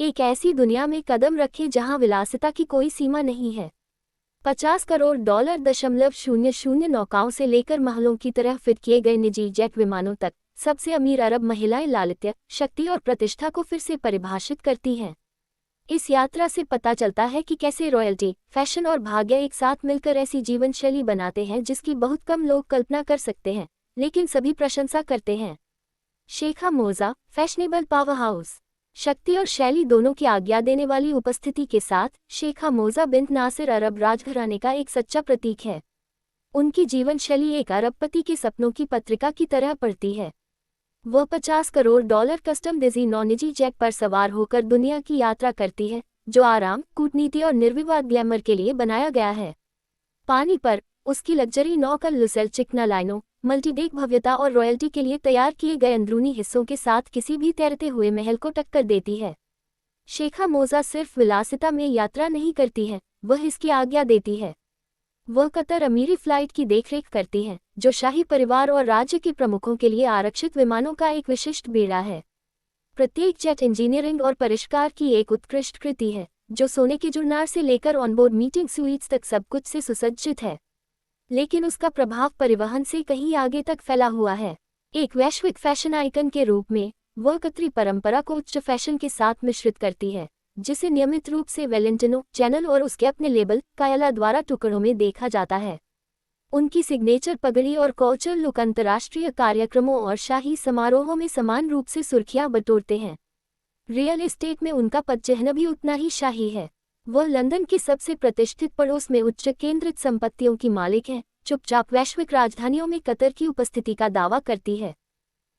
एक ऐसी दुनिया में कदम रखें जहां विलासिता की कोई सीमा नहीं है। 50 करोड़ डॉलर .00 नौकाओं से लेकर महलों की तरह फिट किए गए निजी जेट विमानों तक, सबसे अमीर अरब महिलाएं लालित्य, शक्ति और प्रतिष्ठा को फिर से परिभाषित करती हैं। इस यात्रा से पता चलता है कि कैसे रॉयल्टी, फैशन और भाग्य एक साथ मिलकर ऐसी जीवन शैली बनाते हैं जिसकी बहुत कम लोग कल्पना कर सकते हैं, लेकिन सभी प्रशंसा करते हैं। शेखा मोजा, फैशनेबल पावर हाउस। शक्ति और शैली दोनों की आज्ञा देने वाली उपस्थिति के साथ शेखा मोजा बिन्त नासिर अरब राजघराने का एक सच्चा प्रतीक है। उनकी जीवन शैली एक अरबपति के सपनों की पत्रिका की तरह पड़ती है। वह 50 करोड़ डॉलर कस्टम डिज़ाइन निजी जेट पर सवार होकर दुनिया की यात्रा करती है, जो आराम, कूटनीति और निर्विवाद ग्लैमर के लिए बनाया गया है। पानी पर उसकी लग्जरी नौका लुसेल चिकना लाइनों, मल्टीडेक भव्यता और रॉयल्टी के लिए तैयार किए गए अंदरूनी हिस्सों के साथ किसी भी तैरते हुए महल को टक्कर देती है। शेखा मोजा सिर्फ विलासिता में यात्रा नहीं करती है, वह इसकी आज्ञा देती है। वह कतर अमीरी फ्लाइट की देखरेख करती हैं, जो शाही परिवार और राज्य के प्रमुखों के लिए आरक्षित विमानों का एक विशिष्ट बेड़ा है। प्रत्येक जेट इंजीनियरिंग और परिष्कार की एक उत्कृष्ट कृति है, जो सोने के जुड़नार से लेकर ऑनबोर्ड मीटिंग स्वीट्स तक सब कुछ से सुसज्जित है। लेकिन उसका प्रभाव परिवहन से कहीं आगे तक फैला हुआ है। एक वैश्विक फैशन आइकन के रूप में वह कतरी परंपरा को उच्च फैशन के साथ मिश्रित करती है, जिसे नियमित रूप से वैलेंटिनो, चैनल और उसके अपने लेबल कायला द्वारा टुकड़ों में देखा जाता है। उनकी सिग्नेचर पगड़ी और कल्चर लुक अंतर्राष्ट्रीय कार्यक्रमों और शाही समारोहों में समान रूप से सुर्खियां बटोरते हैं। रियल एस्टेट में उनका पदचिह्न भी उतना ही शाही है। वह लंदन की सबसे प्रतिष्ठित पड़ोस में उच्च केंद्रित संपत्तियों की मालिक है, चुपचाप वैश्विक राजधानियों में कतर की उपस्थिति का दावा करती है।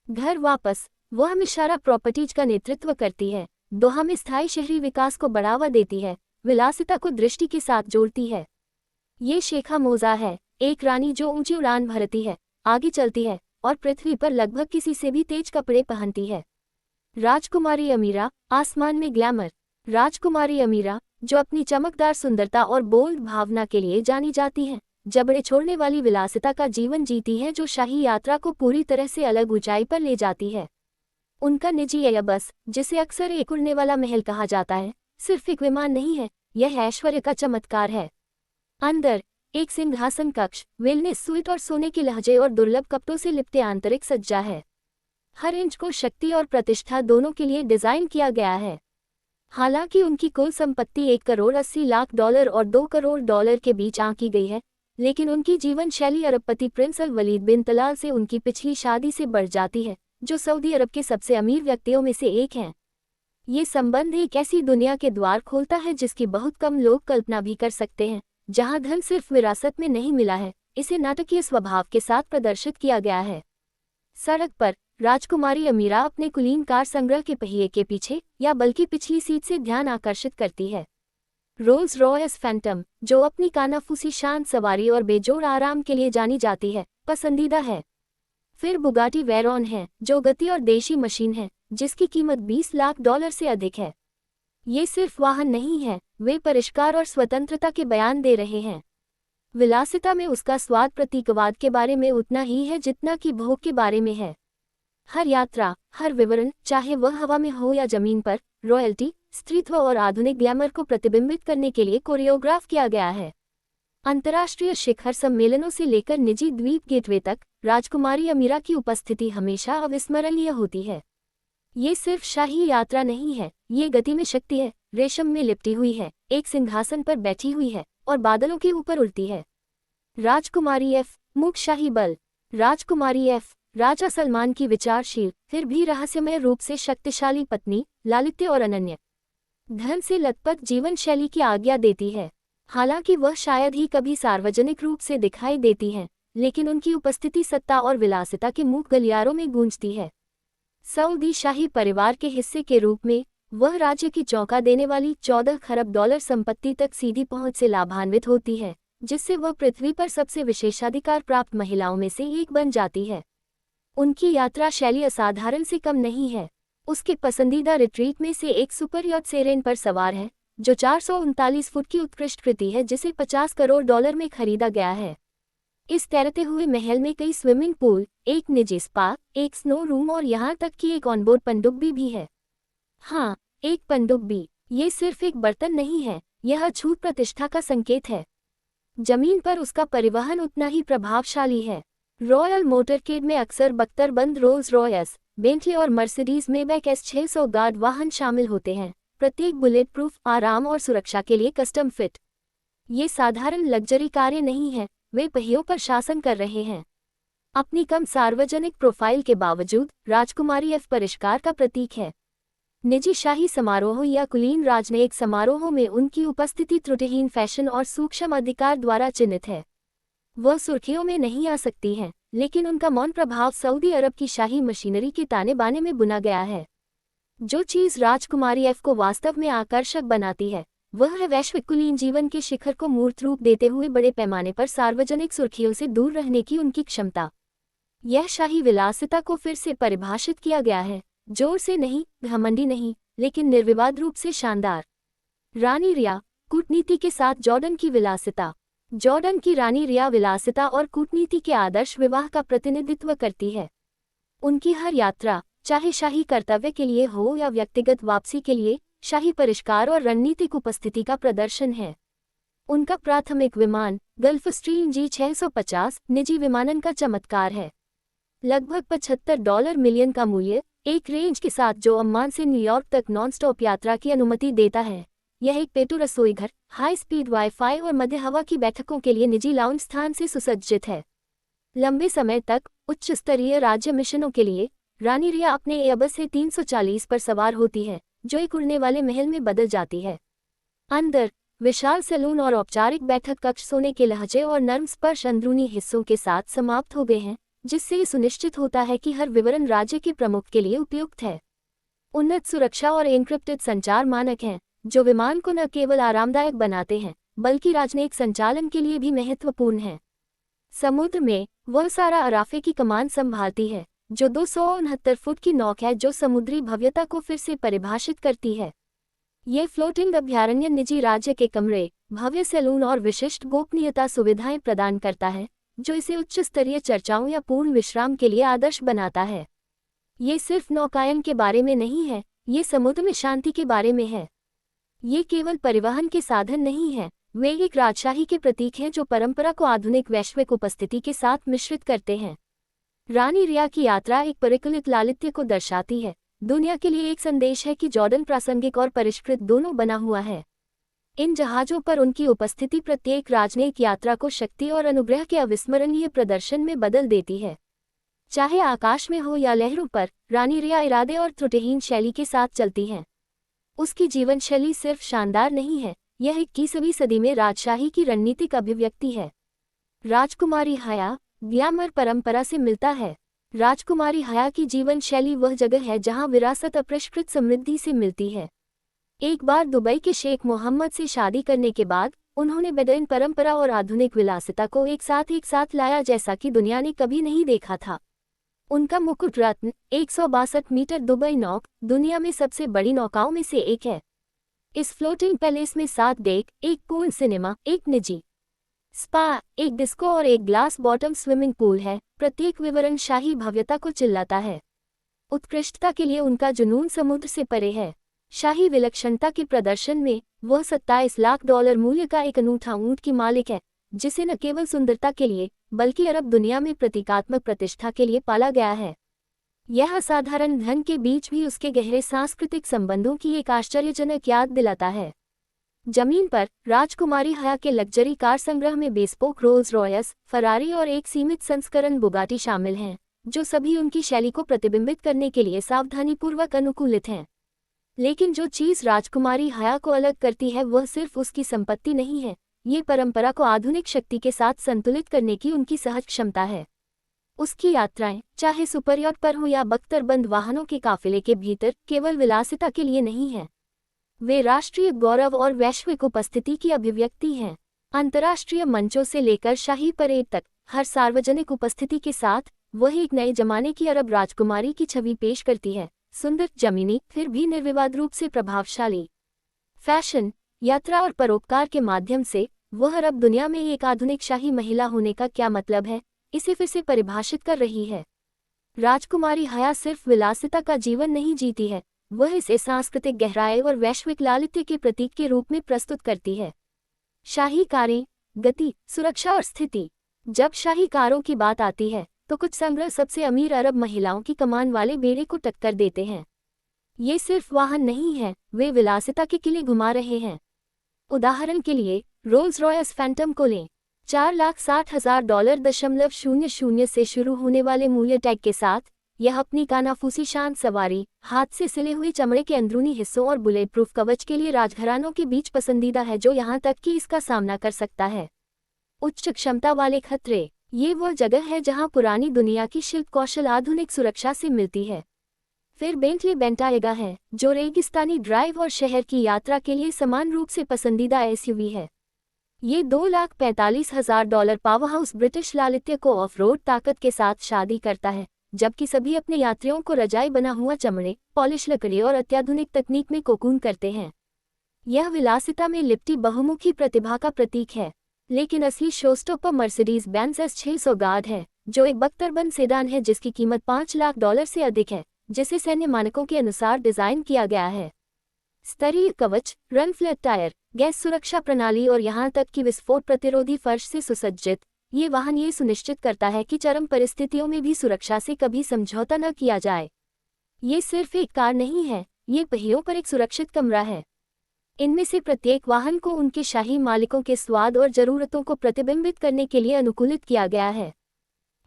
घर वापस वह मिशारा प्रॉपर्टीज का नेतृत्व करती है, दोहा में स्थायी शहरी विकास को बढ़ावा देती है, विलासिता को दृष्टि के साथ जोड़ती है। ये शेखा मोजा है, एक रानी जो ऊंची उड़ान भरती है, आगे चलती है और पृथ्वी पर लगभग किसी से भी तेज कपड़े पहनती है। राजकुमारी अमीरा, आसमान में ग्लैमर। राजकुमारी अमीरा, जो अपनी चमकदार सुंदरता और बोल्ड भावना के लिए जानी जाती हैं, जबड़े छोड़ने वाली विलासिता का जीवन जीती है जो शाही यात्रा को पूरी तरह से अलग ऊंचाई पर ले जाती है। उनका निजी एयरबस, जिसे अक्सर एक उड़ने वाला महल कहा जाता है, सिर्फ एक विमान नहीं है, यह ऐश्वर्य का चमत्कार है। अंदर एक सिंहासन कक्ष, वेलनेस स्वीट और सोने के लहजे और दुर्लभ कपड़ों से लिपटे आंतरिक सज्जा है। हर इंच को शक्ति और प्रतिष्ठा दोनों के लिए डिजाइन किया गया है। हालांकि उनकी कुल संपत्ति 1 करोड़ 80 लाख डॉलर और 2 करोड़ डॉलर के बीच आंकी गई है, लेकिन उनकी जीवन शैली अरबपति प्रिंस अल वलीद बिन तलाल से उनकी पिछली शादी से बढ़ जाती है, जो सऊदी अरब के सबसे अमीर व्यक्तियों में से एक हैं। ये संबंध एक ऐसी दुनिया के द्वार खोलता है जिसकी बहुत कम लोग कल्पना भी कर सकते हैं, जहां धन सिर्फ विरासत में नहीं मिला है, इसे नाटकीय स्वभाव के साथ प्रदर्शित किया गया है। सड़क पर राजकुमारी अमीरा अपने कुलीन कार संग्रह के पहिए के पीछे या बल्कि पिछली सीट से ध्यान आकर्षित करती है। रोल्स रॉयस फैंटम, जो अपनी कानाफूसी शांत सवारी और बेजोड़ आराम के लिए जानी जाती है, पसंदीदा है। फिर बुगाटी वेरॉन है, जो गति और देशी मशीन है, जिसकी कीमत 20 लाख डॉलर से अधिक है। ये सिर्फ वाहन नहीं है, वे परिष्कार और स्वतंत्रता के बयान दे रहे हैं। विलासिता में उसका स्वाद प्रतीकवाद के बारे में उतना ही है जितना कि भोग के बारे में है। हर यात्रा, हर विवरण, चाहे वह हवा में हो या जमीन पर, रॉयल्टी, स्त्रीत्व और आधुनिक ग्लैमर को प्रतिबिंबित करने के लिए कोरियोग्राफ किया गया है। अंतर्राष्ट्रीय शिखर सम्मेलनों से लेकर निजी द्वीप गेटवे तक राजकुमारी अमीरा की उपस्थिति हमेशा अविस्मरणीय होती है। ये सिर्फ शाही यात्रा नहीं है, ये गति में शक्ति है, रेशम में लिपटी हुई है, एक सिंहासन पर बैठी हुई है और बादलों के ऊपर उड़ती है। राजकुमारी एफ, मुख्य शाही बल। राजकुमारी एफ, राजा सलमान की विचारशील फिर भी रहस्यमय रूप से शक्तिशाली पत्नी, लालित्य और अनन्य धन से लथपथ जीवन शैली की आज्ञा देती है। हालांकि वह शायद ही कभी सार्वजनिक रूप से दिखाई देती हैं, लेकिन उनकी उपस्थिति सत्ता और विलासिता के मूक गलियारों में गूंजती है। सऊदी शाही परिवार के हिस्से के रूप में वह राज्य की चौंका देने वाली 14 खरब डॉलर संपत्ति तक सीधी पहुंच से लाभान्वित होती है, जिससे वह पृथ्वी पर सबसे विशेषाधिकार प्राप्त महिलाओं में से एक बन जाती है। उनकी यात्रा शैली असाधारण से कम नहीं है। उसके पसंदीदा रिट्रीट में से एक सुपर यॉट सेरेन पर सवार है, जो 439 फुट की उत्कृष्ट कृति है जिसे 50 करोड़ डॉलर में खरीदा गया है। इस तैरते हुए महल में कई स्विमिंग पूल, एक निजी स्पा, एक स्नो रूम और यहाँ तक कि एक ऑनबोर्ड पनडुब्बी भी है। हाँ, एक पनडुब्बी। ये सिर्फ एक बर्तन नहीं है, यह अछूत प्रतिष्ठा का संकेत है। जमीन पर उसका परिवहन उतना ही प्रभावशाली है। रॉयल मोटरकेड में अक्सर बख्तरबंद रोल्स रॉयस, बेंटली और मर्सिडीज मेबैक S600 गार्ड वाहन शामिल होते हैं, प्रत्येक बुलेट प्रूफ, आराम और सुरक्षा के लिए कस्टम फिट। ये साधारण लग्जरी कारें नहीं हैं, वे पहियों पर शासन कर रहे हैं। अपनी कम सार्वजनिक प्रोफाइल के बावजूद राजकुमारी एफ परिष्कार का प्रतीक है। निजी शाही समारोह या कुलीन राजनयिक समारोहों में उनकी उपस्थिति त्रुटिहीन फैशन और सूक्ष्म अधिकार द्वारा चिन्हित है। वह सुर्खियों में नहीं आ सकती हैं, लेकिन उनका मौन प्रभाव सऊदी अरब की शाही मशीनरी के ताने बाने में बुना गया है। जो चीज़ राजकुमारी एफ को वास्तव में आकर्षक बनाती है, वह है वैश्विक कुलीन जीवन के शिखर को मूर्त रूप देते हुए बड़े पैमाने पर सार्वजनिक सुर्खियों से दूर रहने की उनकी क्षमता। यह शाही विलासिता को फिर से परिभाषित किया गया है, जोर से नहीं, घमंडी नहीं, लेकिन निर्विवाद रूप से शानदार। रानी रिया, कूटनीति के साथ जॉर्डन की विलासिता। जॉर्डन की रानी रिया विलासिता और कूटनीति के आदर्श विवाह का प्रतिनिधित्व करती है। उनकी हर यात्रा, चाहे शाही कर्तव्य के लिए हो या व्यक्तिगत वापसी के लिए, शाही परिष्कार और रणनीतिक उपस्थिति का प्रदर्शन है। उनका प्राथमिक विमान गल्फस्ट्रीम G650 निजी विमानन का चमत्कार है। लगभग $75 मिलियन का मूल्य, एक रेंज के साथ जो अम्मान से न्यूयॉर्क तक नॉन-स्टॉप यात्रा की अनुमति देता है। यह एक पेटू रसोई घर, हाई स्पीड वाईफाई और मध्य हवा की बैठकों के लिए निजी लाउंज स्थान से सुसज्जित है। लंबे समय तक उच्च स्तरीय राज्य मिशनों के लिए रानी रिया अपने एयरबस A340 पर सवार होती है, जो एक उड़ने वाले महल में बदल जाती है। अंदर विशाल सैलून और औपचारिक बैठक कक्ष सोने के लहजे और नर्म स्पर्श अंदरूनी हिस्सों के साथ समाप्त हो गए हैं, जिससे ये सुनिश्चित होता है कि हर विवरण राज्य के प्रमुख के लिए उपयुक्त है। उन्नत सुरक्षा और एन्क्रिप्टेड संचार मानक हैं, जो विमान को न केवल आरामदायक बनाते हैं, बल्कि राजनयिक संचालन के लिए भी महत्वपूर्ण हैं। समुद्र में वह सारा अराफे की कमान संभालती है, जो 269 फुट की नौक है, जो समुद्री भव्यता को फिर से परिभाषित करती है। ये फ्लोटिंग अभयारण्य निजी राज्य के कमरे, भव्य सैलून और विशिष्ट गोपनीयता सुविधाएं प्रदान करता है, जो इसे उच्च स्तरीय चर्चाओं या पूर्ण विश्राम के लिए आदर्श बनाता है। ये सिर्फ नौकायन के बारे में नहीं है, ये समुद्र में शांति के बारे में है। ये केवल परिवहन के साधन नहीं है, वे एक राजशाही के प्रतीक हैं जो परंपरा को आधुनिक वैश्विक उपस्थिति के साथ मिश्रित करते हैं। रानी रिया की यात्रा एक परिकलित लालित्य को दर्शाती है, दुनिया के लिए एक संदेश है कि जॉर्डन प्रासंगिक और परिष्कृत दोनों बना हुआ है। इन जहाज़ों पर उनकी उपस्थिति प्रत्येक राजनयिक यात्रा को शक्ति और अनुग्रह के अविस्मरणीय प्रदर्शन में बदल देती है। चाहे आकाश में हो या लहरों पर, रानी रिया इरादे और त्रुटिहीन शैली के साथ चलती हैं। उसकी जीवन शैली सिर्फ शानदार नहीं है, यह 21वीं सदी में राजशाही की रणनीतिक अभिव्यक्ति है। राजकुमारी हया ग्लैमर परंपरा से मिलता है। राजकुमारी हया की जीवन शैली वह जगह है जहां विरासत अपरिष्कृत समृद्धि से मिलती है। एक बार दुबई के शेख मोहम्मद से शादी करने के बाद उन्होंने बेदुइन परंपरा और आधुनिक विलासिता को एक साथ लाया, जैसा कि दुनिया ने कभी नहीं देखा था। उनका मुकुट रत्न 162 मीटर दुबई नौक दुनिया में सबसे बड़ी नौकाओं में से एक है। इस फ्लोटिंग पैलेस में 7 डेक, एक पूर्ण सिनेमा, एक निजी स्पा, एक डिस्को और एक ग्लास बॉटम स्विमिंग पूल है। प्रत्येक विवरण शाही भव्यता को चिल्लाता है। उत्कृष्टता के लिए उनका जुनून समुद्र से परे है। शाही विलक्षणता के प्रदर्शन में वह $27 लाख मूल्य का एक अनूठा ऊंट की मालिक है, जिसे न केवल सुंदरता के लिए बल्कि अरब दुनिया में प्रतीकात्मक प्रतिष्ठा के लिए पाला गया है। यह असाधारण धन के बीच भी उसके गहरे सांस्कृतिक संबंधों की एक आश्चर्यजनक याद दिलाता है। जमीन पर राजकुमारी हया के लग्जरी कार संग्रह में बेस्पोक रोल्स रॉयस, फरारी और एक सीमित संस्करण बुगाटी शामिल हैं, जो सभी उनकी शैली को प्रतिबिंबित करने के लिए सावधानीपूर्वक अनुकूलित हैं। लेकिन जो चीज़ राजकुमारी हया को अलग करती है वह सिर्फ उसकी संपत्ति नहीं है, ये परंपरा को आधुनिक शक्ति के साथ संतुलित करने की उनकी सहज क्षमता है। उसकी यात्राएं, चाहे सुपरयॉट पर हो या बख्तरबंद वाहनों के काफिले के भीतर, केवल विलासिता के लिए नहीं है, वे राष्ट्रीय गौरव और वैश्विक उपस्थिति की अभिव्यक्ति हैं। अंतर्राष्ट्रीय मंचों से लेकर शाही परेड तक, हर सार्वजनिक उपस्थिति के साथ वह एक नए जमाने की अरब राजकुमारी की छवि पेश करती है, सुंदर, जमीनी, फिर भी निर्विवाद रूप से प्रभावशाली। फैशन, यात्रा और परोपकार के माध्यम से वह अरब दुनिया में एक आधुनिक शाही महिला होने का क्या मतलब है, इसे फिर से परिभाषित कर रही है। राजकुमारी हया सिर्फ विलासिता का जीवन नहीं जीती है, वह इसे सांस्कृतिक गहराई और वैश्विक लालित्य के प्रतीक के रूप में प्रस्तुत करती है। शाही कारें, गति, सुरक्षा और स्थिति। जब शाही कारों की बात आती है तो कुछ संग्रह सबसे अमीर अरब महिलाओं की कमान वाले बेड़े को टक्कर देते हैं। ये सिर्फ वाहन नहीं है, वे विलासिता के किले घुमा रहे हैं। उदाहरण के लिए रोल्स रॉयस फैंटम को लें। $4,60,000 से शुरू होने वाले मूल्य टैग के साथ यह अपनी कानाफूसी शांत सवारी, हाथ से सिले हुए चमड़े के अंदरूनी हिस्सों और बुलेट प्रूफ कवच के लिए राजघरानों के बीच पसंदीदा है, जो यहाँ तक कि इसका सामना कर सकता है उच्च क्षमता वाले खतरे। ये वह जगह है जहाँ पुरानी दुनिया की शिल्प कौशल आधुनिक सुरक्षा से मिलती है। फिर बेंटली बेंटाएगा है, जो रेगिस्तानी ड्राइव और शहर की यात्रा के लिए समान रूप से पसंदीदा एसयूवी है। ये $2,45,000 पावरहाउस ब्रिटिश लालित्य को ऑफ-रोड ताकत के साथ शादी करता है, जबकि सभी अपने यात्रियों को रजाई बना हुआ चमड़े, पॉलिश लकड़ी और अत्याधुनिक तकनीक में कोकून करते हैं। यह विलासिता में लिपटी बहुमुखी प्रतिभा का प्रतीक है। लेकिन असली showstopper Mercedes Benz S600 guard है, जो एक बख्तरबंद सेडान है जिसकी कीमत $5 लाख से अधिक है, जिसे सैन्य मानकों के अनुसार डिजाइन किया गया है। स्तरीय कवच, रन फ्लैट टायर, गैस सुरक्षा प्रणाली और यहाँ तक कि विस्फोट प्रतिरोधी फर्श से सुसज्जित, ये वाहन ये सुनिश्चित करता है कि चरम परिस्थितियों में भी सुरक्षा से कभी समझौता न किया जाए। ये सिर्फ एक कार नहीं है, ये पहियों पर एक सुरक्षित कमरा है। इनमें से प्रत्येक वाहन को उनके शाही मालिकों के स्वाद और ज़रूरतों को प्रतिबिंबित करने के लिए अनुकूलित किया गया है।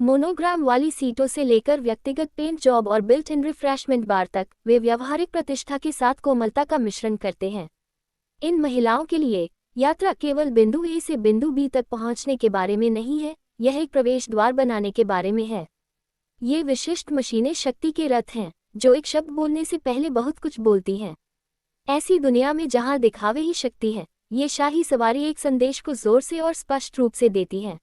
मोनोग्राम वाली सीटों से लेकर व्यक्तिगत पेंट जॉब और बिल्ट इन रिफ्रेशमेंट बार तक, वे व्यावहारिक प्रतिष्ठा के साथ कोमलता का मिश्रण करते हैं। इन महिलाओं के लिए यात्रा केवल बिंदु ए से बिंदु बी तक पहुंचने के बारे में नहीं है, यह एक प्रवेश द्वार बनाने के बारे में है। ये विशिष्ट मशीनें शक्ति के रथ हैं, जो एक शब्द बोलने से पहले बहुत कुछ बोलती हैं। ऐसी दुनिया में जहां दिखावे ही शक्ति है, ये शाही सवारी एक संदेश को जोर से और स्पष्ट रूप से देती है।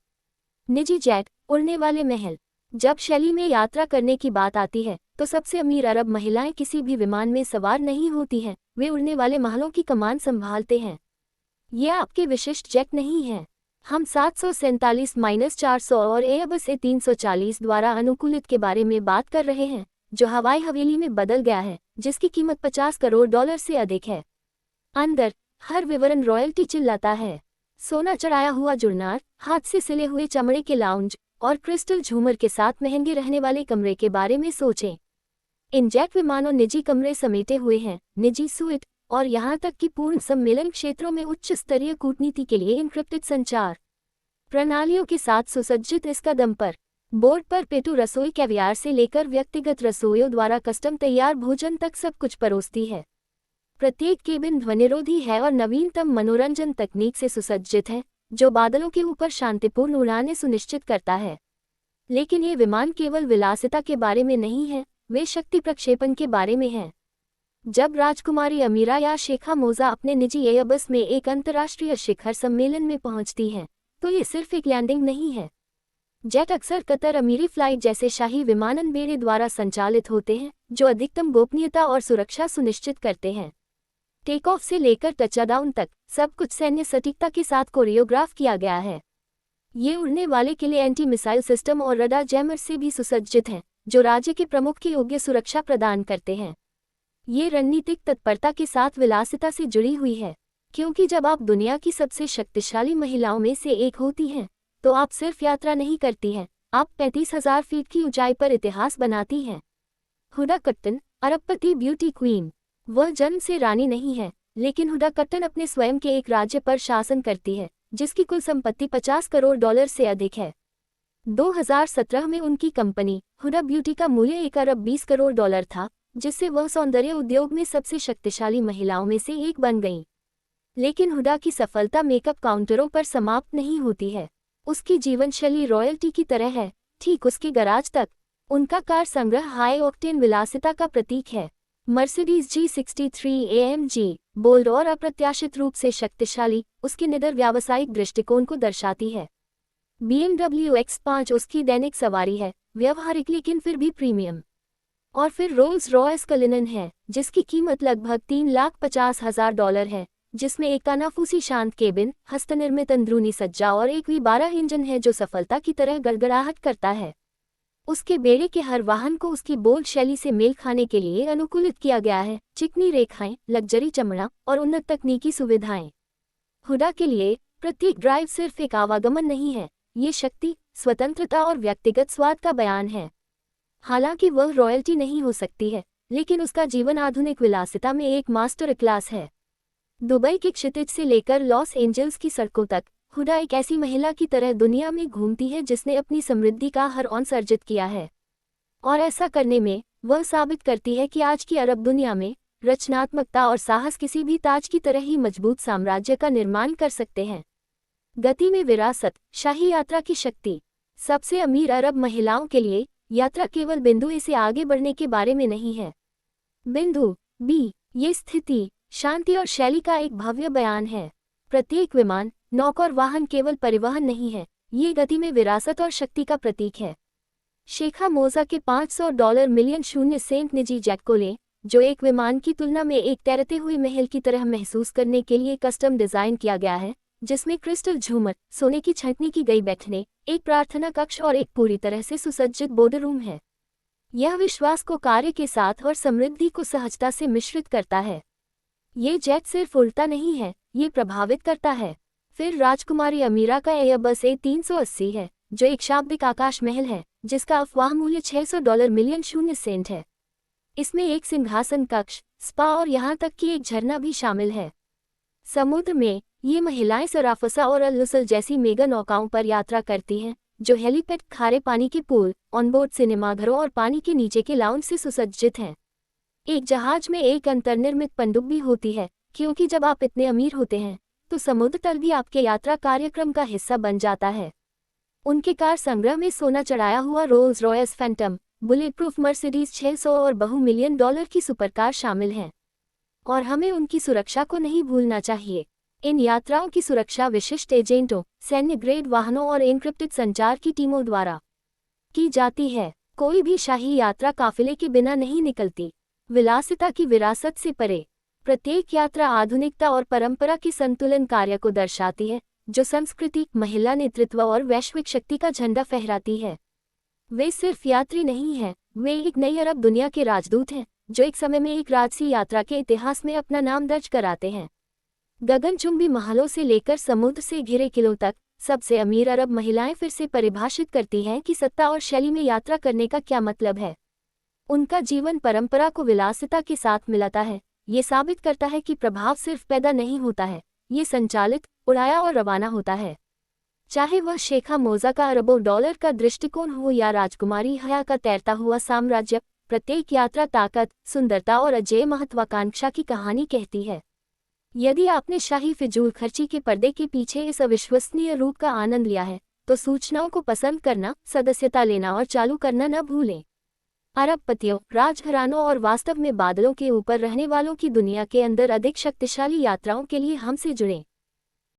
निजी जेट, उड़ने वाले महल। जब शैली में यात्रा करने की बात आती है तो सबसे अमीर अरब महिलाएं किसी भी विमान में सवार नहीं होती हैं, वे उड़ने वाले महलों की कमान संभालते हैं। ये आपके विशिष्ट जेट नहीं हैं। हम 747-400 और एयरबस A340 द्वारा अनुकूलित के बारे में बात कर रहे हैं, जो हवाई हवेली में बदल गया है, जिसकी कीमत $50 करोड़ से अधिक है। अंदर हर विवरण रॉयल्टी चिल्लाता है। सोना चढ़ाया हुआ जुड़नार, हाथ से सिले हुए चमड़े के लाउंज और क्रिस्टल झूमर के साथ महंगे रहने वाले कमरे के बारे में सोचें। इन जेट विमानों निजी कमरे समेटे हुए हैं, निजी स्वीट और यहाँ तक कि पूर्ण सम्मेलन क्षेत्रों में उच्च स्तरीय कूटनीति के लिए एन्क्रिप्टेड संचार प्रणालियों के साथ सुसज्जित। इस कदम पर बोर्ड पर पेटू रसोई कैवियार से लेकर व्यक्तिगत रसोइयों द्वारा कस्टम तैयार भोजन तक सब कुछ परोसती है। प्रत्येक केबिन ध्वनिरोधी है और नवीनतम मनोरंजन तकनीक से सुसज्जित है, जो बादलों के ऊपर शांतिपूर्ण उड़ानें सुनिश्चित करता है। लेकिन ये विमान केवल विलासिता के बारे में नहीं है, वे शक्ति प्रक्षेपण के बारे में हैं। जब राजकुमारी अमीरा या शेखा मोजा अपने निजी एयरबस में एक अंतर्राष्ट्रीय शिखर सम्मेलन में पहुंचती हैं, तो ये सिर्फ एक लैंडिंग नहीं है। जेट अक्सर कतर अमीरी फ्लाइट जैसे शाही विमानन बेड़े द्वारा संचालित होते हैं, जो अधिकतम गोपनीयता और सुरक्षा सुनिश्चित करते हैं। टेक ऑफ से लेकर टचडाउन तक सब कुछ सैन्य सटीकता के साथ कोरियोग्राफ किया गया है। ये उड़ने वाले के लिए एंटी मिसाइल सिस्टम और रडार जैमर से भी सुसज्जित हैं, जो राज्य के प्रमुख की योग्य सुरक्षा प्रदान करते हैं। ये रणनीतिक तत्परता के साथ विलासिता से जुड़ी हुई है, क्योंकि जब आप दुनिया की सबसे शक्तिशाली महिलाओं में से एक होती हैं, तो आप सिर्फ यात्रा नहीं करती हैं, आप 35,000 फीट की ऊंचाई पर इतिहास बनाती हैं। हुडा कट्टन, अरबपति ब्यूटी क्वीन। वह जन्म से रानी नहीं है, लेकिन हुडा कट्टन अपने स्वयं के एक राज्य पर शासन करती है, जिसकी कुल संपत्ति $50 करोड़ से अधिक है। 2017 में उनकी कंपनी हुडा ब्यूटी का मूल्य $1 अरब 20 करोड़ था, जिससे वह सौंदर्य उद्योग में सबसे शक्तिशाली महिलाओं में से एक बन गईं। लेकिन हुडा की सफलता मेकअप काउंटरों पर समाप्त नहीं होती है। उसकी जीवनशैली रॉयल्टी की तरह है, ठीक उसके गराज तक। उनका कार संग्रह हाई ऑक्टेन विलासिता का प्रतीक है। मर्सिडीज G63 AMG, बोल्ड और अप्रत्याशित रूप से शक्तिशाली, उसके निडर व्यावसायिक दृष्टिकोण को दर्शाती है। BMW X5 उसकी दैनिक सवारी है, व्यवहारिक लेकिन फिर भी प्रीमियम। और फिर रोल्स रॉयस कलिनन है, जिसकी कीमत लगभग $3,50,000 है, जिसमें एक कानाफूसी शांत केबिन, हस्तनिर्मित अंदरूनी सज्जा और एक V12 इंजन है जो सफलता की तरह गड़गड़ाहट करता है। उसके बेड़े के हर वाहन को उसकी बोल्ड शैली से मेल खाने के लिए अनुकूलित किया गया है। चिकनी रेखाएं, लग्जरी चमड़ा और उन्नत तकनीकी सुविधाएं। हुडा के लिए प्रत्येक ड्राइव सिर्फ एक आवागमन नहीं है, ये शक्ति, स्वतंत्रता और व्यक्तिगत स्वाद का बयान है। हालांकि वह रॉयल्टी नहीं हो सकती है, लेकिन उसका जीवन आधुनिक विलासिता में एक मास्टर क्लास है। दुबई के क्षितिज से लेकर लॉस एंजल्स की सड़कों तक, हुडा एक ऐसी महिला की तरह दुनिया में घूमती है जिसने अपनी समृद्धि का हर औंस अर्जित किया है। और ऐसा करने में वह साबित करती है कि आज की अरब दुनिया में रचनात्मकता और साहस किसी भी ताज की तरह ही मजबूत साम्राज्य का निर्माण कर सकते हैं। गति में विरासत, शाही यात्रा की शक्ति। सबसे अमीर अरब महिलाओं के लिए यात्रा केवल बिंदु ए से आगे बढ़ने के बारे में नहीं है। बिंदु बी, ये स्थिति, शांति और शैली का एक भव्य बयान है। प्रत्येक विमान, नौका और वाहन केवल परिवहन नहीं है, ये गति में विरासत और शक्ति का प्रतीक है। शेखा मोजा के $500 मिलियन शून्य सेंट निजी जेट को लें, जो एक विमान की तुलना में एक तैरते हुए महल की तरह महसूस करने के लिए कस्टम डिजाइन किया गया है, जिसमें क्रिस्टल झूमर, सोने की छंटनी की गई बैठने, एक प्रार्थना कक्ष और एक पूरी तरह से सुसज्जित बोर्ड रूम है। यह विश्वास को कार्य के साथ और समृद्धि को सहजता से मिश्रित करता है। ये जेट सिर्फ उड़ता नहीं है, ये प्रभावित करता है। फिर राजकुमारी अमीरा का एयरबस A380 है, जो एक शाब्दिक आकाश महल है, जिसका अफवाह मूल्य $600 मिलियन शून्य सेंट है। इसमें एक सिंहासन कक्ष, स्पा और यहाँ तक कि एक झरना भी शामिल है। समुद्र में ये महिलाएं सराफसा और अल-लुसल जैसी मेगा नौकाओं पर यात्रा करती हैं, जो हेलीपैड, खारे पानी के पूल, ऑनबोर्ड सिनेमाघरों और पानी के नीचे के लाउंज से सुसज्जित हैं। एक जहाज में एक अंतर्निर्मित पनडुब्बी होती है, क्योंकि जब आप इतने अमीर होते हैं तो समुद्र तल भी आपके यात्रा कार्यक्रम का हिस्सा बन जाता है। उनके कार संग्रह में सोना चढ़ाया हुआ Rolls Royce Phantom, bullet proof Mercedes 600 और बहु मिलियन डॉलर की सुपरकार शामिल हैं। और हमें उनकी सुरक्षा को नहीं भूलना चाहिए। इन यात्राओं की सुरक्षा विशिष्ट एजेंटों, सैन्य ग्रेड वाहनों और एन्क्रिप्टेड संचार की टीमों द्वारा की जाती है। कोई भी शाही यात्रा काफिले के बिना नहीं निकलती। विलासिता की विरासत से परे, प्रत्येक यात्रा आधुनिकता और परंपरा के संतुलन कार्य को दर्शाती है, जो संस्कृति, महिला नेतृत्व और वैश्विक शक्ति का झंडा फहराती है। वे सिर्फ यात्री नहीं हैं, वे एक नई अरब दुनिया के राजदूत हैं, जो एक समय में एक राजसी यात्रा के इतिहास में अपना नाम दर्ज कराते हैं। गगनचुंबी महलों से लेकर समुद्र से घिरे किलों तक, सबसे अमीर अरब महिलाएं फिर से परिभाषित करती हैं कि सत्ता और शैली में यात्रा करने का क्या मतलब है। उनका जीवन परंपरा को विलासिता के साथ मिलाता है। ये साबित करता है कि प्रभाव सिर्फ पैदा नहीं होता है, ये संचालित, उड़ाया और रवाना होता है। चाहे वह शेखा मोजा का अरबों डॉलर का दृष्टिकोण हो या राजकुमारी हया का तैरता हुआ साम्राज्य, प्रत्येक यात्रा ताकत, सुंदरता और अजेय महत्वाकांक्षा की कहानी कहती है। यदि आपने शाही फिजूल खर्ची के पर्दे के पीछे इस अविश्वसनीय रूप का आनंद लिया है, तो सूचनाओं को पसंद करना, सदस्यता लेना और चालू करना न भूलें। अरबपतियों, राजघरानों और वास्तव में बादलों के ऊपर रहने वालों की दुनिया के अंदर अधिक शक्तिशाली यात्राओं के लिए हमसे जुड़ें।